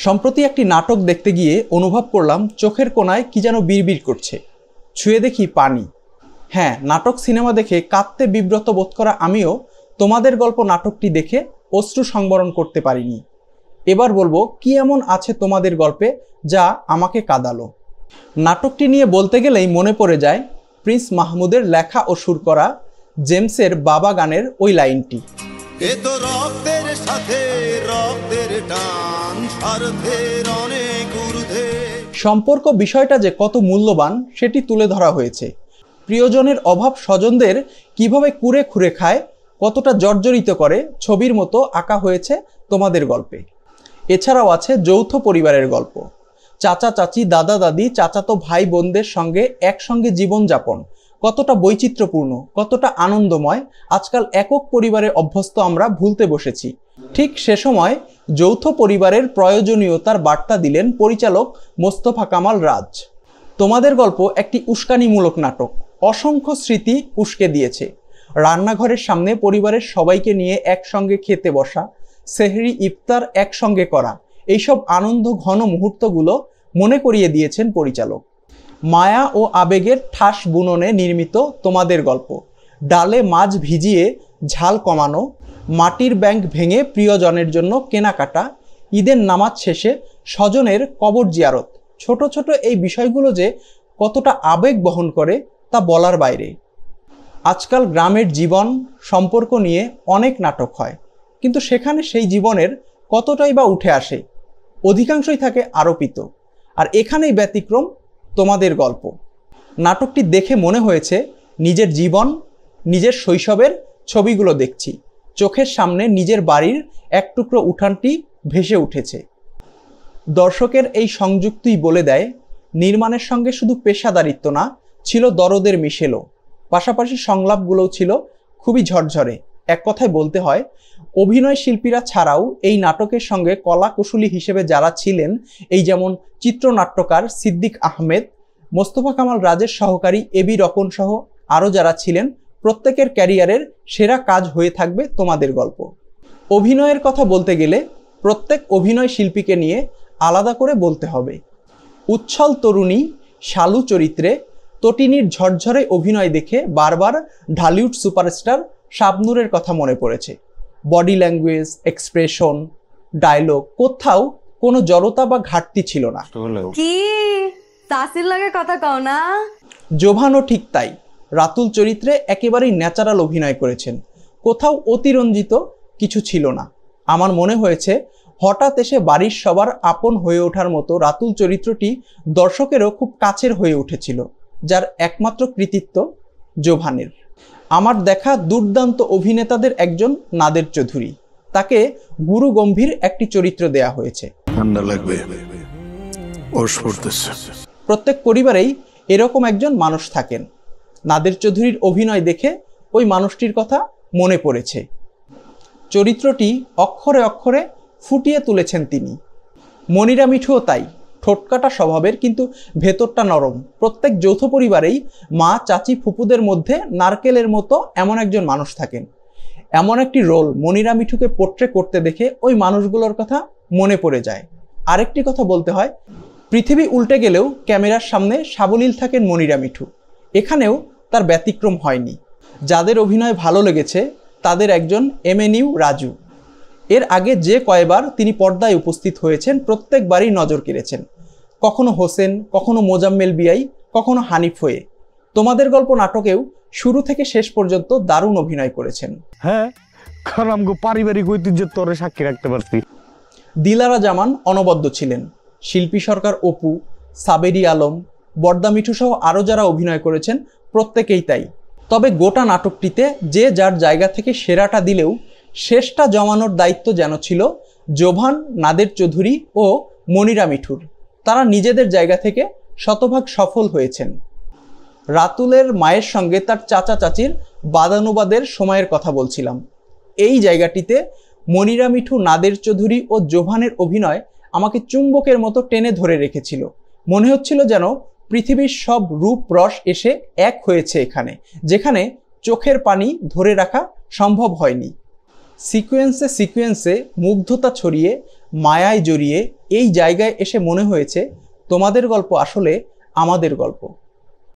সম্প্রতি একটি নাটক দেখতে গিয়ে অনুভব করলাম চোখের কোণায় কি যেন বিড়বিড় করছে। ছুঁয়ে দেখি পানি। হ্যাঁ, নাটক সিনেমা দেখে কাঁদতে বিব্রত বোধ করা আমিও তোমাদের গল্প নাটকটি দেখে অশ্রু সংবরণ করতে পারিনি। এবার বলবো কি এমন আছে তোমাদের গল্পে যা আমাকে কাঁদালো। নাটকটি নিয়ে বলতে গেলেই মনে পড়ে যায় প্রিন্স মাহমুদের লেখা ও সুর করা জেমসের বাবা গানের ওই লাইনটি, এ তো রক্তের সাথে রক্তের টান, স্বার্থের অনেক ঊর্ধ্বে। সম্পর্ক বিষয়টা যে কত মূল্যবান সেটি তুলে ধরা হয়েছে। প্রিয়জনের অভাব স্বজনদের কিভাবে কুরে খুরে খায়, কতটা জর্জরিত করে ছবির মতো আঁকা হয়েছে তোমাদের গল্পে। এছাড়াও আছে যৌথ পরিবারের গল্প, চাচা চাচি দাদা দাদি চাচাতো ভাই বোনদের সঙ্গে একসঙ্গে জীবনযাপন কতটা বৈচিত্র্যপূর্ণ, কতটা আনন্দময় আজকাল একক পরিবারে অভ্যস্ত আমরা ভুলতে বসেছি। ঠিক সে সময় যৌথ পরিবারের প্রয়োজনীয়তার বার্তা দিলেন পরিচালক মোস্তফা কামাল রাজ। তোমাদের গল্প একটি উস্কানিমূলক নাটক, অসংখ্য স্মৃতি উস্কে দিয়েছে। রান্নাঘরের সামনে পরিবারের সবাইকে নিয়ে একসঙ্গে খেতে বসা, সেহরি ইফতার একসঙ্গে করা, এইসব আনন্দ ঘন মুহূর্তগুলো মনে করিয়ে দিয়েছেন পরিচালক। মায়া ও আবেগের ঠাস বুননে নির্মিত তোমাদের গল্প, ডালে মাছ ভিজিয়ে ঝাল কমানো, মাটির ব্যাংক ভেঙে প্রিয়জনের জন্য কেনাকাটা, ঈদের নামাজ শেষে স্বজনের কবর জিয়ারত, ছোট ছোট এই বিষয়গুলো যে কতটা আবেগ বহন করে তা বলার বাইরে। আজকাল গ্রামের জীবন সম্পর্ক নিয়ে অনেক নাটক হয়, কিন্তু সেখানে সেই জীবনের কতটাই বা উঠে আসে, অধিকাংশই থাকে আরোপিত। আর এখানেই ব্যতিক্রম তোমাদের গল্প। নাটকটি দেখে মনে হয়েছে নিজের জীবন, নিজের শৈশবের ছবিগুলো দেখছি, চোখের সামনে নিজের বাড়ির এক টুকরো উঠানটি ভেসে উঠেছে। দর্শকের এই সংযুক্তই বলে দেয় নির্মাণের সঙ্গে শুধু পেশাদারিত্ব না, ছিল দরদের মিশেলও। পাশাপাশি সংলাপগুলোও ছিল খুবই ঝরঝরে। এক কথায় বলতে হয়, অভিনয় শিল্পীরা ছাড়াও এই নাটকের সঙ্গে কলা কুশলী হিসেবে যারা ছিলেন, এই যেমন চিত্রনাট্যকার সিদ্দিক আহমেদ, মোস্তফা কামাল রাজের সহকারী এবি রকন সহ আরও যারা ছিলেন, প্রত্যেকের ক্যারিয়ারের সেরা কাজ হয়ে থাকবে তোমাদের গল্প। অভিনয়ের কথা বলতে গেলে প্রত্যেক অভিনয় শিল্পীকে নিয়ে আলাদা করে বলতে হবে। উচ্ছল তরুণী শালু চরিত্রে তটিনীর ঝরঝরে অভিনয় দেখে বারবার ঢালিউড সুপারস্টার শাবনূরের কথা মনে পড়েছে। বডি ল্যাঙ্গুয়েজ, এক্সপ্রেশন, ডায়লগ, কোথাও কোনো জড়তা বা ঘাটতি ছিল না। কি সাসির লাগে কথা কও না? জোভানও ঠিক তাই, রাতুল চরিত্রে একেবারেই ন্যাচারাল অভিনয় করেছেন, কোথাও অতিরঞ্জিত কিছু ছিল না। আমার মনে হয়েছে হঠাৎ এসে বাড়ির সবার আপন হয়ে ওঠার মতো রাতুল চরিত্রটি দর্শকেরও খুব কাছের হয়ে উঠেছিল, যার একমাত্র কৃতিত্ব জোভানের। আমার দেখা দুর্দান্ত অভিনেতাদের একজন নাদের চৌধুরী, তাকে গুরু গম্ভীর একটি চরিত্র দেয়া হয়েছে। ঠান্ডা লাগবে, প্রত্যেক পরিবারেই এরকম একজন মানুষ থাকেন। নাদের চৌধুরীর অভিনয় দেখে ওই মানুষটির কথা মনে পড়েছে। চরিত্রটি অক্ষরে অক্ষরে ফুটিয়ে তুলেছেন তিনি। মনিরা মিঠুও তাই, ঠোঁটকাটা স্বভাবের কিন্তু ভেতরটা নরম। প্রত্যেক যৌথ পরিবারেই মা, চাচি, ফুপুদের মধ্যে নারকেলের মতো এমন একজন মানুষ থাকেন। এমন একটি রোল মনিরা মিঠুকে পোট্রে করতে দেখে ওই মানুষগুলোর কথা মনে পড়ে যায়। আরেকটি কথা বলতে হয়, পৃথিবী উল্টে গেলেও ক্যামেরার সামনে সাবলীল থাকেন মনিরা মিঠু। এখানেও তার ব্যতিক্রম হয়নি। যাদের অভিনয় ভালো লেগেছে তাদের একজন এমএনইউ রাজু। এর আগে যে কয়েকবার তিনি পর্দায় উপস্থিত হয়েছেন প্রত্যেকবারই নজর কেড়েছেন, কখনো হোসেন, কখনো মোজাম্মেল বিআই, কখনো হানিফ হয়ে। তোমাদের গল্প নাটকেও শুরু থেকে শেষ পর্যন্ত দারুণ অভিনয় করেছেন। হ্যাঁ, কারণ আমগো পারিবারিক ঐতিহ্যের তরে সাক্ষী রাখতে পারছি। দিলারা জামান অনবদ্য ছিলেন। শিল্পী সরকার অপু, সাবেরি আলম, বর্দা মিঠু সহ আরও যারা অভিনয় করেছেন প্রত্যেকেই তাই। তবে গোটা নাটকটিতে যে যার জায়গা থেকে সেরাটা দিলেও শেষটা জমানোর দায়িত্ব যেন ছিল জোভান, নাদের চৌধুরী ও মনিরা মিঠুর। তারা নিজেদের জায়গা থেকে শতভাগ সফল হয়েছেন। রাতুলের মায়ের সঙ্গে তার চাচা চাচির বাদানুবাদের সময়ের কথা বলছিলাম। এই জায়গাটিতে মনিরা মিঠু, নাদের চৌধুরী ও জোভানের অভিনয় আমাকে চুম্বকের মতো টেনে ধরে রেখেছিল। মনে হচ্ছিল যেন পৃথিবীর সব রূপ রস এসে এক হয়েছে এখানে, যেখানে চোখের পানি ধরে রাখা সম্ভব হয়নি। সিকোয়েন্সে সিকোয়েন্সে মুগ্ধতা ছড়িয়ে, মায়ায় জড়িয়ে এই জায়গায় এসে মনে হয়েছে তোমাদের গল্প আসলে আমাদের গল্প।